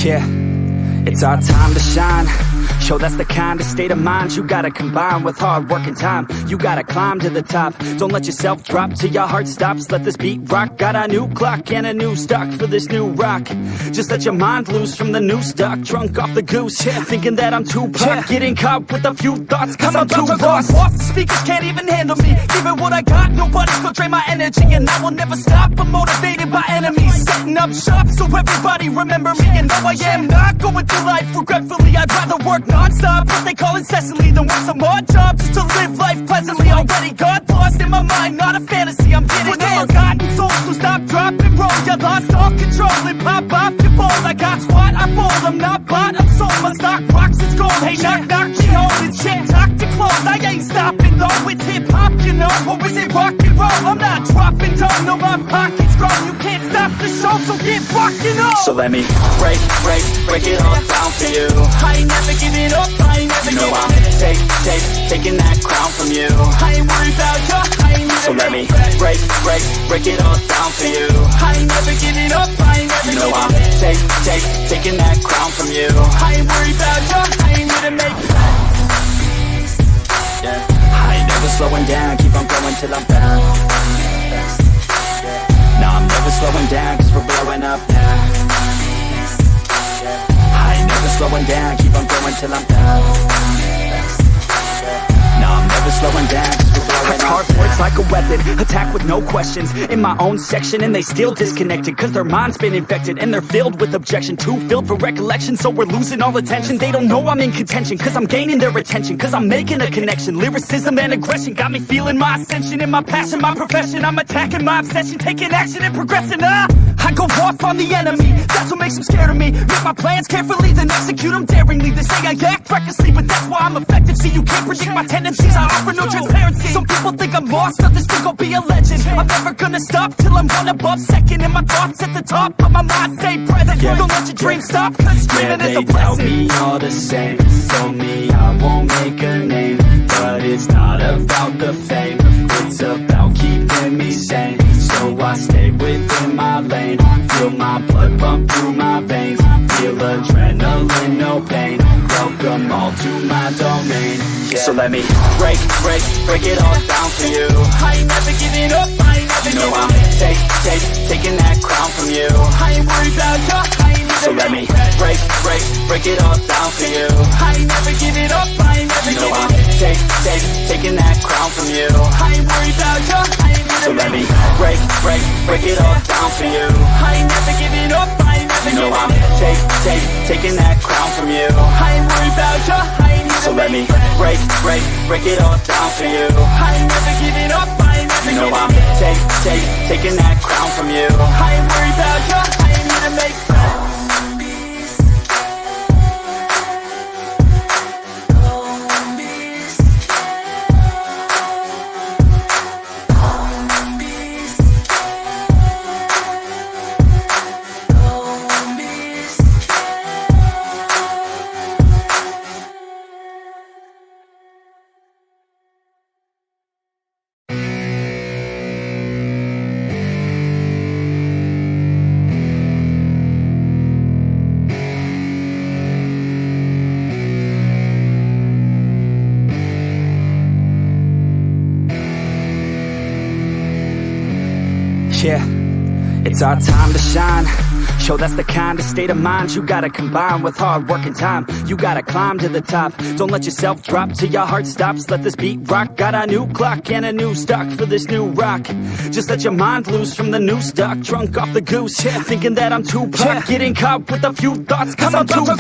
Yeah, it's our time to shine. Show that's the kind of state of mind you gotta combine with hard work and time. You gotta climb to the top. Don't let yourself drop till your heart stops. Let this beat rock. Got a new clock and a new stock for this new rock. Just let your mind loose from the new stock. Drunk off the goose, thinking that I'm too pop. Getting caught with a few thoughts cause I'm too lost. Off the speakers can't even handle me. Giving what I got, nobody's gonna drain my energy. And I will never stop, I'm motivated by enemies. Setting up shop so everybody remember me. And no, I am not going through life regretfully. I'd rather work non-stop, what they call incessantly, than work some odd job just to live life pleasantly. Already got lost in my mind, not a fantasy, I'm getting with all forgotten souls, so stop, drop, and roll. You lost all control and pop off your balls. I got squat, I fold, I'm not bought, I'm sold. My stock rocks, it's gold. Hey, knock, knock, she holding shit, talk to close. I ain't stopping though, it's hip-hop, you know. Or is it rock and roll? I'm not dropping down, no, my pocket's strong. You can't stop the show, so get rockin' on. So let me break it all down for you. I ain't never giving up, I ain't never You know giving I'm taking that crown from you. I ain't worried about you, I ain't never So let me break it all down for you. I ain't never giving up, I ain't never You know I'm giving taking that crown from you. I ain't worried about you, I ain't here to make I ain't never slowing down, keep on going till I'm found. No, I'm never slowing down, cause we're blowing up now. I ain't never slowing down, keep on going till I'm down. No, I'm never slowing down, cause we're blowing up. hard words like a weapon, attack with no questions. In my own section and they still disconnected, cause their mind's been infected and they're filled with objection. Too filled for recollection, so we're losing all attention. They don't know I'm in contention, cause I'm gaining their attention, cause I'm making a connection. Lyricism and aggression got me feeling my ascension. In my passion, my profession, I'm attacking my obsession, taking action and progressing. I go off on the enemy, that's what makes them scared of me. Make my plans carefully, then execute them daringly. They say I act recklessly, but that's why I'm effective. See, you can't predict my tendencies, I offer no transparency. Some people think I'm lost, others think I'll be a legend. I'm never gonna stop till I'm one above second. And my thoughts at the top, but my mind stay present. Don't let your dreams stop, cause dreaming is a blessing. They tell me all the same, told me I won't make a name, but it's not about the fame, it's about keeping me sane. So I stay within my lane, feel my blood pump through my veins, feel adrenaline, no pain, welcome all to my domain. So let me break it all down for you. I ain't never giving up, I ain't never You know giving I'm up. taking that crown from you. I ain't worried about you, I ain't never So let me break it all down for you. I ain't never giving up, I ain't never You know giving I'm up. taking that crown from you. I ain't worried about you, I ain't never So let me break it all down for you. I ain't never giving up, I ain't never You know giving I'm up. taking that crown from you. I ain't worried about you, I ain't never So let me break it all down for you. I ain't never giving up, I ain't never You know giving I'm up. taking that crown from you. I ain't worried about you, I ain't here to make Yeah, it's our time to shine. Show that's the kind of state of mind you gotta combine with hard work and time. You gotta climb to the top. Don't let yourself drop till your heart stops. Let this beat rock. Got a new clock and a new stock for this new rock. Just let your mind loose from the new stock. Drunk off the goose, thinking that I'm too pop. Getting caught with a few thoughts cause I'm too lost.